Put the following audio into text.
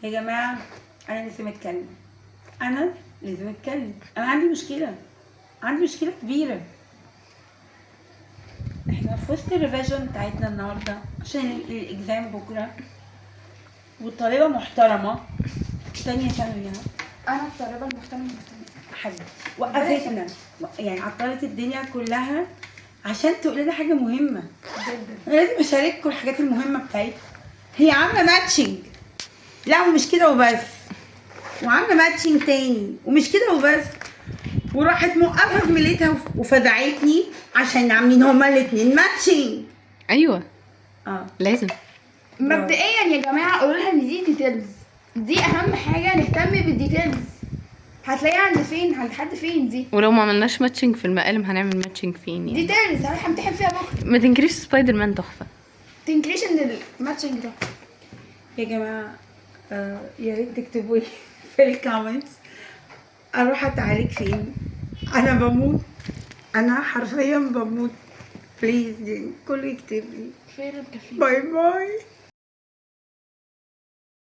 يا جماعة أنا لازم أتكلم. أنا عندي مشكلة كبيرة. احنا في وسط الريفيجن بتاعتنا النهاردة عشان الإكزام بكرة، والطالبة محترمة تانية ثانوي انا الطالبه المحترمه حبيبتي وقفتنا، يعني عطلت الدنيا كلها عشان تقول لنا حاجة مهمة جدا. أنا لازم أشارككم الحاجات المهمة بتاعتها. هي عاملة ماتشنج، لا ومش كده وبس، وعاملة ماتشنج تاني ومش كده وبس، وراحت موقفة في ميلتها وفزعتني عشان عاملين هما الاتنين ماتشنج. ايوه اه لازم. مبدئيا يا جماعه قولوا لها ان دي ديتيلز، دي اهم حاجه، نهتم بالديتيلز. هتلاقيها عند فين، عند حد فين دي ولو ما عملناش ماتشنج في المقالم هنعمل ماتشنج فين يعني؟ ديتيلز هروح امتحن فيها بكره. ما تنكريش سبايدر مان تحفه. تنكريش ان الماتشنج ده يا جماعة يا ريت تكتبوا لي في الكومنتس اروح اتعالج فين. انا بموت، انا حرفيا بموت. بليز يعني كله يكتب لي. فين الكافيه. باي باي.